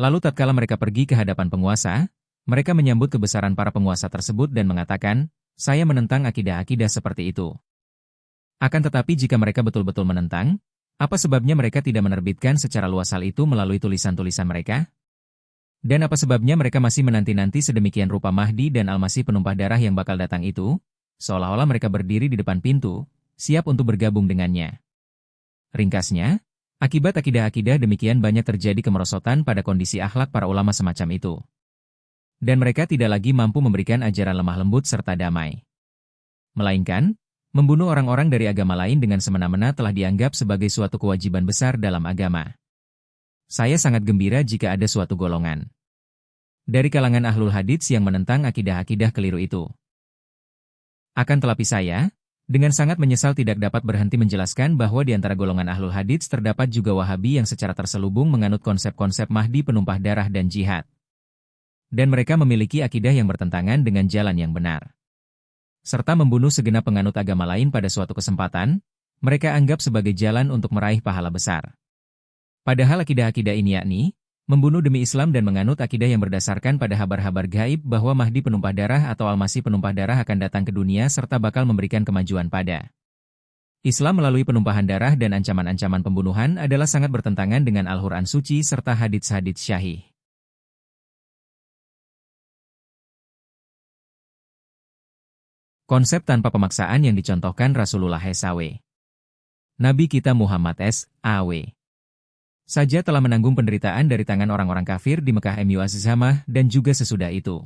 Lalu tatkala mereka pergi ke hadapan penguasa, mereka menyambut kebesaran para penguasa tersebut dan mengatakan, saya menentang akidah-akidah seperti itu. Akan tetapi jika mereka betul-betul menentang, apa sebabnya mereka tidak menerbitkan secara luas hal itu melalui tulisan-tulisan mereka? Dan apa sebabnya mereka masih menanti-nanti sedemikian rupa Mahdi dan Al-Masih penumpah darah yang bakal datang itu, seolah-olah mereka berdiri di depan pintu, siap untuk bergabung dengannya. Ringkasnya, akibat akidah-akidah demikian banyak terjadi kemerosotan pada kondisi akhlak para ulama semacam itu. Dan mereka tidak lagi mampu memberikan ajaran lemah lembut serta damai. Melainkan, membunuh orang-orang dari agama lain dengan semena-mena telah dianggap sebagai suatu kewajiban besar dalam agama. Saya sangat gembira jika ada suatu golongan dari kalangan ahlul hadits yang menentang akidah-akidah keliru itu. Akan tetapi saya, dengan sangat menyesal tidak dapat berhenti menjelaskan bahwa di antara golongan ahlul hadits terdapat juga Wahabi yang secara terselubung menganut konsep-konsep Mahdi penumpah darah dan jihad. Dan mereka memiliki akidah yang bertentangan dengan jalan yang benar. Serta membunuh segenap penganut agama lain pada suatu kesempatan, mereka anggap sebagai jalan untuk meraih pahala besar. Padahal akidah-akidah ini yakni, membunuh demi Islam dan menganut akidah yang berdasarkan pada kabar-kabar gaib bahwa Mahdi penumpah darah atau Al-Masih penumpah darah akan datang ke dunia serta bakal memberikan kemajuan pada Islam melalui penumpahan darah dan ancaman-ancaman pembunuhan adalah sangat bertentangan dengan Al-Quran suci serta hadits-hadits syahih. Konsep tanpa pemaksaan yang dicontohkan Rasulullah SAW. Nabi kita Muhammad SAW saja telah menanggung penderitaan dari tangan orang-orang kafir di Mekah Mu'azzamah dan juga sesudah itu.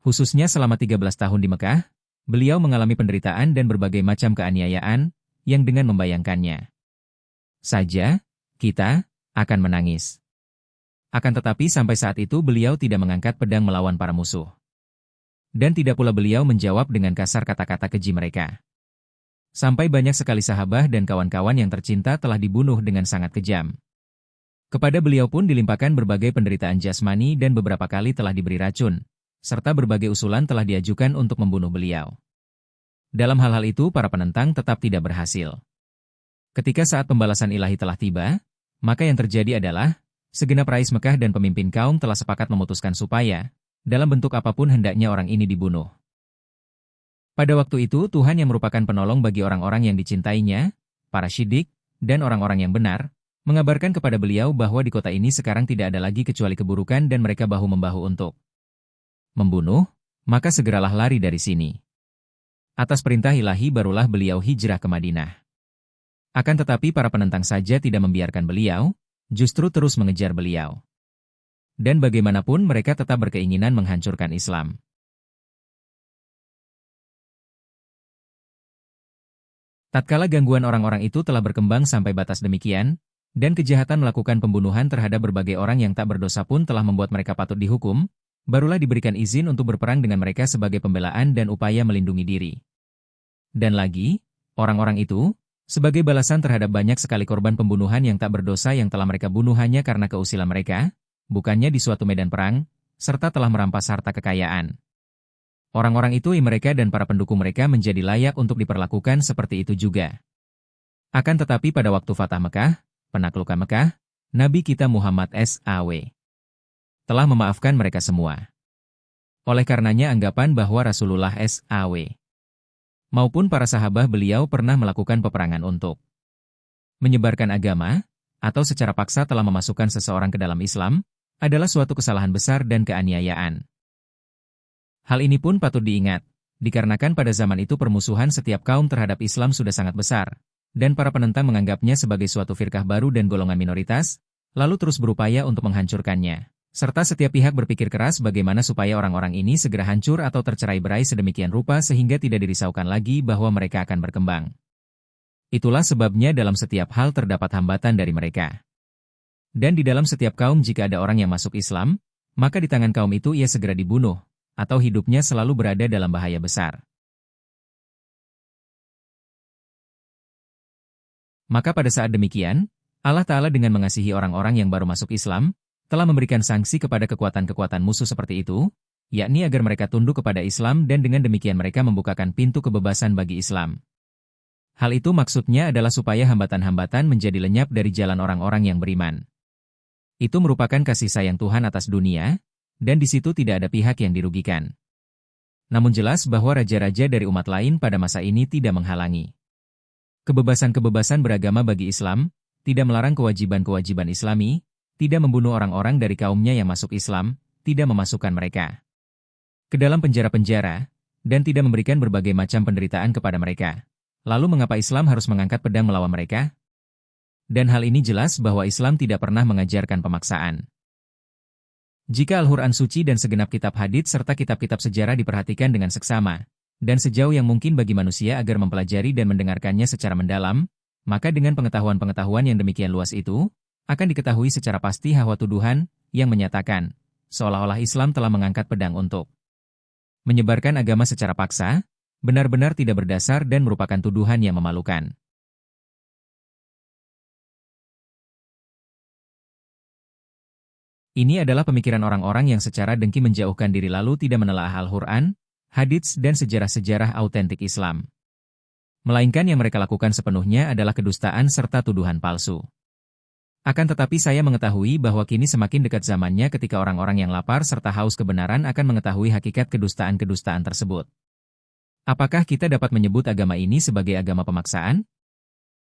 Khususnya selama 13 tahun di Mekah, beliau mengalami penderitaan dan berbagai macam keaniayaan yang dengan membayangkannya saja, kita akan menangis. Akan tetapi sampai saat itu beliau tidak mengangkat pedang melawan para musuh. Dan tidak pula beliau menjawab dengan kasar kata-kata keji mereka. Sampai banyak sekali sahabat dan kawan-kawan yang tercinta telah dibunuh dengan sangat kejam. Kepada beliau pun dilimpahkan berbagai penderitaan jasmani dan beberapa kali telah diberi racun, serta berbagai usulan telah diajukan untuk membunuh beliau. Dalam hal-hal itu para penentang tetap tidak berhasil. Ketika saat pembalasan ilahi telah tiba, maka yang terjadi adalah, segenap rais Mekah dan pemimpin kaum telah sepakat memutuskan supaya, dalam bentuk apapun hendaknya orang ini dibunuh. Pada waktu itu Tuhan yang merupakan penolong bagi orang-orang yang dicintainya, para syidik, dan orang-orang yang benar, mengabarkan kepada beliau bahwa di kota ini sekarang tidak ada lagi kecuali keburukan dan mereka bahu-membahu untuk membunuh, maka segeralah lari dari sini. Atas perintah ilahi barulah beliau hijrah ke Madinah. Akan tetapi para penentang saja tidak membiarkan beliau, justru terus mengejar beliau. Dan bagaimanapun mereka tetap berkeinginan menghancurkan Islam. Tatkala gangguan orang-orang itu telah berkembang sampai batas demikian, dan kejahatan melakukan pembunuhan terhadap berbagai orang yang tak berdosa pun telah membuat mereka patut dihukum, barulah diberikan izin untuk berperang dengan mereka sebagai pembelaan dan upaya melindungi diri. Dan lagi, orang-orang itu, sebagai balasan terhadap banyak sekali korban pembunuhan yang tak berdosa yang telah mereka bunuh hanya karena keusilan mereka, bukannya di suatu medan perang, serta telah merampas harta kekayaan. Orang-orang itu mereka dan para pendukung mereka menjadi layak untuk diperlakukan seperti itu juga. Akan tetapi pada waktu Fatah Mekah, penaklukan Mekah, Nabi kita Muhammad SAW telah memaafkan mereka semua. Oleh karenanya anggapan bahwa Rasulullah SAW maupun para sahabat beliau pernah melakukan peperangan untuk menyebarkan agama, atau secara paksa telah memasukkan seseorang ke dalam Islam, adalah suatu kesalahan besar dan keaniayaan. Hal ini pun patut diingat, dikarenakan pada zaman itu permusuhan setiap kaum terhadap Islam sudah sangat besar, dan para penentang menganggapnya sebagai suatu firkah baru dan golongan minoritas, lalu terus berupaya untuk menghancurkannya. Serta setiap pihak berpikir keras bagaimana supaya orang-orang ini segera hancur atau tercerai-berai sedemikian rupa sehingga tidak dirisaukan lagi bahwa mereka akan berkembang. Itulah sebabnya dalam setiap hal terdapat hambatan dari mereka. Dan di dalam setiap kaum jika ada orang yang masuk Islam, maka di tangan kaum itu ia segera dibunuh, atau hidupnya selalu berada dalam bahaya besar. Maka pada saat demikian, Allah Ta'ala dengan mengasihi orang-orang yang baru masuk Islam, telah memberikan sanksi kepada kekuatan-kekuatan musuh seperti itu, yakni agar mereka tunduk kepada Islam dan dengan demikian mereka membukakan pintu kebebasan bagi Islam. Hal itu maksudnya adalah supaya hambatan-hambatan menjadi lenyap dari jalan orang-orang yang beriman. Itu merupakan kasih sayang Tuhan atas dunia, dan di situ tidak ada pihak yang dirugikan. Namun jelas bahwa raja-raja dari umat lain pada masa ini tidak menghalangi kebebasan-kebebasan beragama bagi Islam, tidak melarang kewajiban-kewajiban Islami, tidak membunuh orang-orang dari kaumnya yang masuk Islam, tidak memasukkan mereka ke dalam penjara-penjara, dan tidak memberikan berbagai macam penderitaan kepada mereka. Lalu mengapa Islam harus mengangkat pedang melawan mereka? Dan hal ini jelas bahwa Islam tidak pernah mengajarkan pemaksaan. Jika Al-Quran suci dan segenap kitab hadits serta kitab-kitab sejarah diperhatikan dengan seksama, dan sejauh yang mungkin bagi manusia agar mempelajari dan mendengarkannya secara mendalam, maka dengan pengetahuan-pengetahuan yang demikian luas itu, akan diketahui secara pasti bahwa tuduhan yang menyatakan, seolah-olah Islam telah mengangkat pedang untuk menyebarkan agama secara paksa, benar-benar tidak berdasar dan merupakan tuduhan yang memalukan. Ini adalah pemikiran orang-orang yang secara dengki menjauhkan diri lalu tidak menelaah Al-Quran, hadits dan sejarah-sejarah autentik Islam. Melainkan yang mereka lakukan sepenuhnya adalah kedustaan serta tuduhan palsu. Akan tetapi saya mengetahui bahwa kini semakin dekat zamannya ketika orang-orang yang lapar serta haus kebenaran akan mengetahui hakikat kedustaan-kedustaan tersebut. Apakah kita dapat menyebut agama ini sebagai agama pemaksaan?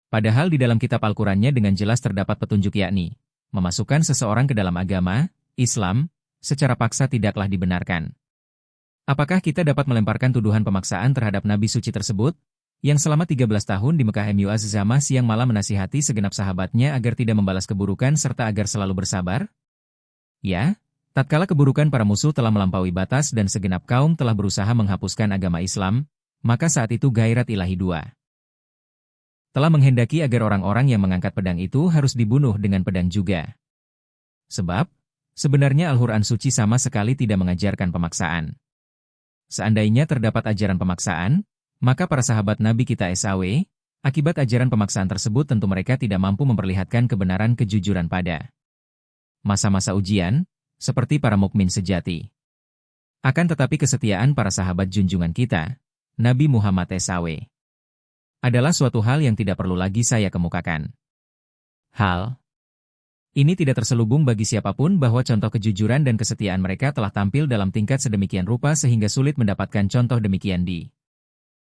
Padahal di dalam kitab Al-Qurannya dengan jelas terdapat petunjuk yakni, memasukkan seseorang ke dalam agama, Islam, secara paksa tidaklah dibenarkan. Apakah kita dapat melemparkan tuduhan pemaksaan terhadap Nabi suci tersebut? Yang selama 13 tahun di Mekah Mu'az Zamah siang malam menasihati segenap sahabatnya agar tidak membalas keburukan serta agar selalu bersabar? Ya, tatkala keburukan para musuh telah melampaui batas dan segenap kaum telah berusaha menghapuskan agama Islam, maka saat itu gairat ilahi II telah menghendaki agar orang-orang yang mengangkat pedang itu harus dibunuh dengan pedang juga. Sebab, sebenarnya Al-Quran suci sama sekali tidak mengajarkan pemaksaan. Seandainya terdapat ajaran pemaksaan, maka para sahabat Nabi kita SAW, akibat ajaran pemaksaan tersebut tentu mereka tidak mampu memperlihatkan kebenaran kejujuran pada masa-masa ujian, seperti para mukmin sejati. Akan tetapi kesetiaan para sahabat junjungan kita, Nabi Muhammad SAW, adalah suatu hal yang tidak perlu lagi saya kemukakan. Hal ini tidak terselubung bagi siapapun bahwa contoh kejujuran dan kesetiaan mereka telah tampil dalam tingkat sedemikian rupa sehingga sulit mendapatkan contoh demikian di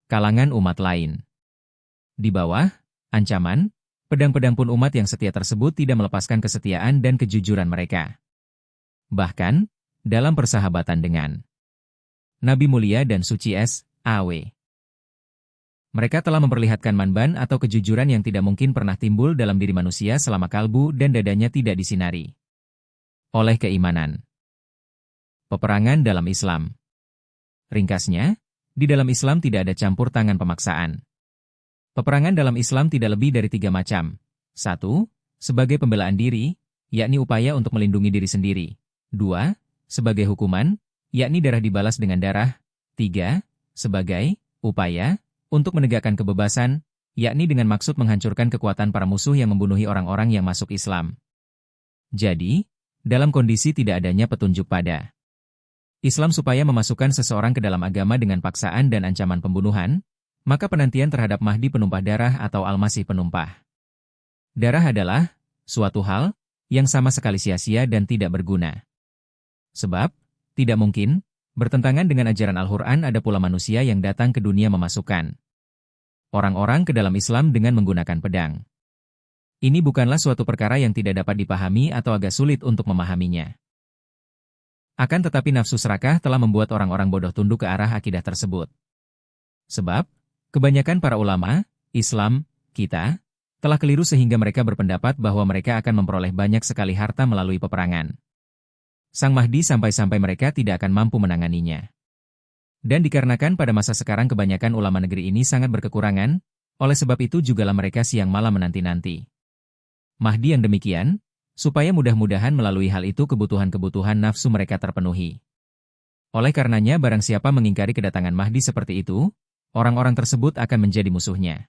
kalangan umat lain. Di bawah ancaman, pedang-pedang pun umat yang setia tersebut tidak melepaskan kesetiaan dan kejujuran mereka. Bahkan, dalam persahabatan dengan Nabi mulia dan suci S.A.W. mereka telah memperlihatkan manban atau kejujuran yang tidak mungkin pernah timbul dalam diri manusia selama kalbu dan dadanya tidak disinari oleh keimanan. Peperangan dalam Islam. Ringkasnya, di dalam Islam tidak ada campur tangan pemaksaan. Peperangan dalam Islam tidak lebih dari 3 macam. 1. Sebagai pembelaan diri, yakni upaya untuk melindungi diri sendiri. 2. Sebagai hukuman, yakni darah dibalas dengan darah. 3. Sebagai upaya untuk menegakkan kebebasan, yakni dengan maksud menghancurkan kekuatan para musuh yang membunuhi orang-orang yang masuk Islam. Jadi, dalam kondisi tidak adanya petunjuk pada Islam supaya memasukkan seseorang ke dalam agama dengan paksaan dan ancaman pembunuhan, maka penantian terhadap Mahdi penumpah darah atau Al-Masih penumpah darah adalah suatu hal yang sama sekali sia-sia dan tidak berguna. Sebab, tidak mungkin, bertentangan dengan ajaran Al-Quran ada pula manusia yang datang ke dunia memasukkan orang-orang ke dalam Islam dengan menggunakan pedang. Ini bukanlah suatu perkara yang tidak dapat dipahami atau agak sulit untuk memahaminya. Akan tetapi nafsu serakah telah membuat orang-orang bodoh tunduk ke arah akidah tersebut. Sebab, kebanyakan para ulama Islam kita telah keliru sehingga mereka berpendapat bahwa mereka akan memperoleh banyak sekali harta melalui peperangan Sang Mahdi sampai-sampai mereka tidak akan mampu menanganinya. Dan dikarenakan pada masa sekarang kebanyakan ulama negeri ini sangat berkekurangan, oleh sebab itu jugalah mereka siang malam menanti-nanti Mahdi yang demikian, supaya mudah-mudahan melalui hal itu kebutuhan-kebutuhan nafsu mereka terpenuhi. Oleh karenanya barang siapa mengingkari kedatangan Mahdi seperti itu, orang-orang tersebut akan menjadi musuhnya.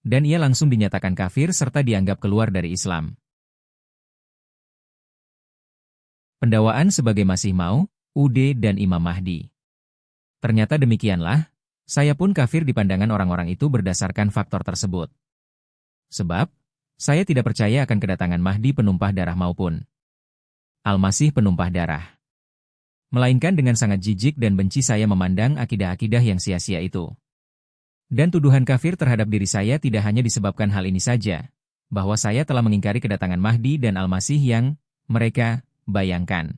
Dan ia langsung dinyatakan kafir serta dianggap keluar dari Islam. Pendakwaan sebagai Masih Maud, dan Imam Mahdi. Ternyata demikianlah, saya pun kafir di pandangan orang-orang itu berdasarkan faktor tersebut. Sebab, Saya tidak percaya akan kedatangan Mahdi penumpah darah maupun Al-Masih penumpah darah. Melainkan dengan sangat jijik dan benci saya memandang akidah-akidah yang sia-sia itu. Dan tuduhan kafir terhadap diri saya tidak hanya disebabkan hal ini saja, bahwa saya telah mengingkari kedatangan Mahdi dan Al-Masih yang mereka bayangkan.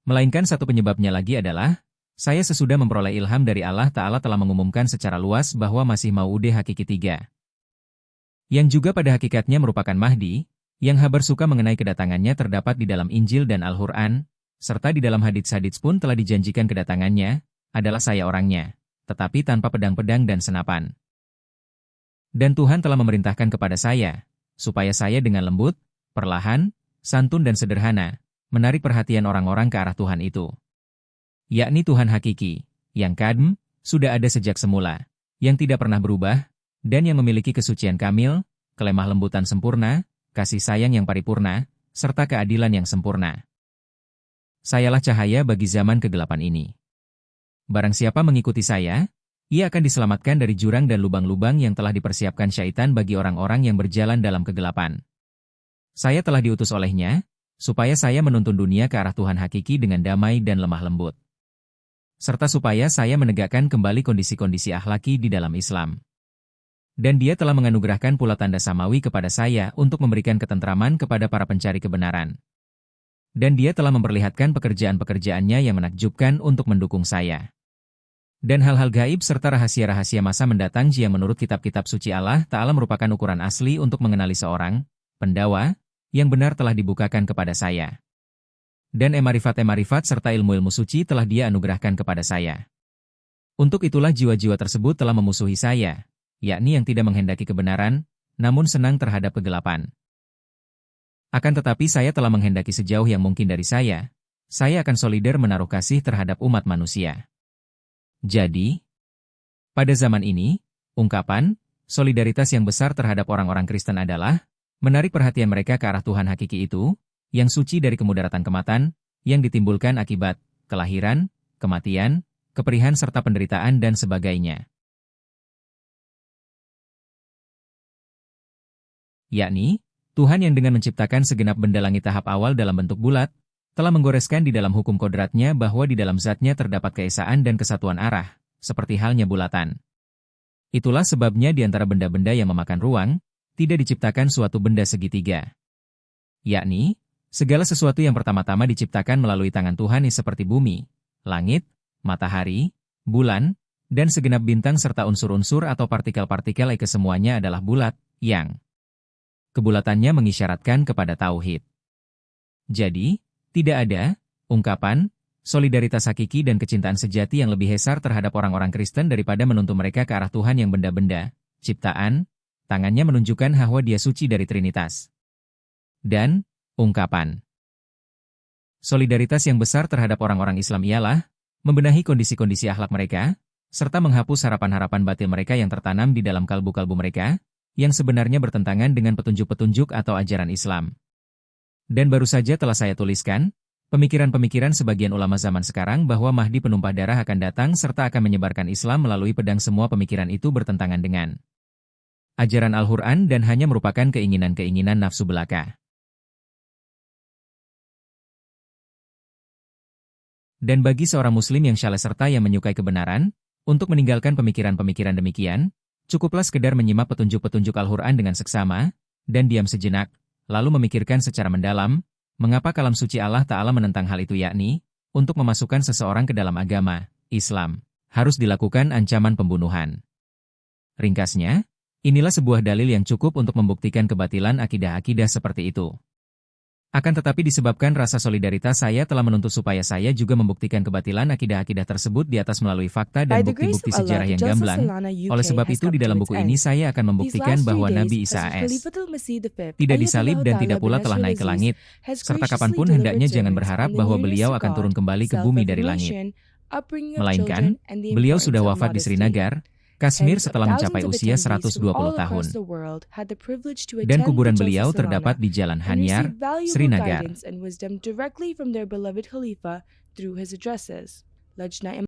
Melainkan satu penyebabnya lagi adalah, saya sesudah memperoleh ilham dari Allah Ta'ala telah mengumumkan secara luas bahwa Masih Maud hakiki 3. Yang juga pada hakikatnya merupakan Mahdi, yang kabar suka mengenai kedatangannya terdapat di dalam Injil dan Al-Quran, serta di dalam hadits-hadits pun telah dijanjikan kedatangannya, adalah saya orangnya, tetapi tanpa pedang-pedang dan senapan. Dan Tuhan telah memerintahkan kepada saya, supaya saya dengan lembut, perlahan, santun dan sederhana, menarik perhatian orang-orang ke arah Tuhan itu. Yakni Tuhan hakiki, yang kadm, sudah ada sejak semula, yang tidak pernah berubah, dan yang memiliki kesucian kamil, kelemah lembutan sempurna, kasih sayang yang paripurna, serta keadilan yang sempurna. Sayalah cahaya bagi zaman kegelapan ini. Barang siapa mengikuti saya, ia akan diselamatkan dari jurang dan lubang-lubang yang telah dipersiapkan syaitan bagi orang-orang yang berjalan dalam kegelapan. Saya telah diutus olehnya, supaya saya menuntun dunia ke arah Tuhan hakiki dengan damai dan lemah lembut. Serta supaya saya menegakkan kembali kondisi-kondisi akhlaki di dalam Islam. Dan dia telah menganugerahkan pula tanda samawi kepada saya untuk memberikan ketentraman kepada para pencari kebenaran. Dan dia telah memperlihatkan pekerjaan-pekerjaannya yang menakjubkan untuk mendukung saya. Dan hal-hal gaib serta rahasia-rahasia masa mendatang yang menurut kitab-kitab suci Allah Ta'ala merupakan ukuran asli untuk mengenali seorang pendawa yang benar telah dibukakan kepada saya. Dan emarifat-emarifat serta ilmu-ilmu suci telah dia anugerahkan kepada saya. Untuk itulah jiwa-jiwa tersebut telah memusuhi saya, yakni yang tidak menghendaki kebenaran, namun senang terhadap kegelapan. Akan tetapi saya telah menghendaki sejauh yang mungkin dari saya akan solider menaruh kasih terhadap umat manusia. Jadi, pada zaman ini, ungkapan, solidaritas yang besar terhadap orang-orang Kristen adalah, menarik perhatian mereka ke arah Tuhan hakiki itu, yang suci dari kemudaratan kematan, yang ditimbulkan akibat kelahiran, kematian, keperihan serta penderitaan dan sebagainya. Yakni, Tuhan yang dengan menciptakan segenap benda langit tahap awal dalam bentuk bulat, telah menggoreskan di dalam hukum kodratnya bahwa di dalam zatnya terdapat keesaan dan kesatuan arah, seperti halnya bulatan. Itulah sebabnya di antara benda-benda yang memakan ruang, tidak diciptakan suatu benda segitiga. Yakni, segala sesuatu yang pertama-tama diciptakan melalui tangan Tuhan seperti bumi, langit, matahari, bulan, dan segenap bintang serta unsur-unsur atau partikel-partikel kesemuanya adalah bulat, yang kebulatannya mengisyaratkan kepada tauhid. Jadi, tidak ada ungkapan, solidaritas hakiki dan kecintaan sejati yang lebih besar terhadap orang-orang Kristen daripada menuntun mereka ke arah Tuhan yang benda-benda, ciptaan, tangannya menunjukkan bahwa dia suci dari Trinitas. Dan, ungkapan solidaritas yang besar terhadap orang-orang Islam ialah, membenahi kondisi-kondisi akhlak mereka, serta menghapus harapan-harapan batil mereka yang tertanam di dalam kalbu-kalbu mereka, yang sebenarnya bertentangan dengan petunjuk-petunjuk atau ajaran Islam. Dan baru saja telah saya tuliskan, pemikiran-pemikiran sebagian ulama zaman sekarang bahwa Mahdi penumpah darah akan datang serta akan menyebarkan Islam melalui pedang. Semua pemikiran itu bertentangan dengan ajaran Al-Quran dan hanya merupakan keinginan-keinginan nafsu belaka. Dan bagi seorang muslim yang syaleh serta yang menyukai kebenaran, untuk meninggalkan pemikiran-pemikiran demikian, cukuplah sekedar menyimak petunjuk-petunjuk Al-Quran dengan seksama, dan diam sejenak, lalu memikirkan secara mendalam, mengapa kalam suci Allah Ta'ala menentang hal itu yakni, untuk memasukkan seseorang ke dalam agama, Islam, harus dilakukan ancaman pembunuhan. Ringkasnya, inilah sebuah dalil yang cukup untuk membuktikan kebatilan akidah-akidah seperti itu. Akan tetapi disebabkan rasa solidaritas saya telah menuntut supaya saya juga membuktikan kebatilan akidah-akidah tersebut di atas melalui fakta dan bukti-bukti sejarah yang gamblang. Oleh sebab itu di dalam buku ini saya akan membuktikan bahwa Nabi Isa AS tidak disalib dan tidak pula telah naik ke langit, serta kapanpun hendaknya jangan berharap bahwa beliau akan turun kembali ke bumi dari langit. Melainkan, beliau sudah wafat di Srinagar, Kashmir setelah mencapai usia 120 tahun. Dan kuburan beliau terdapat di Jalan Hanyar, Srinagar.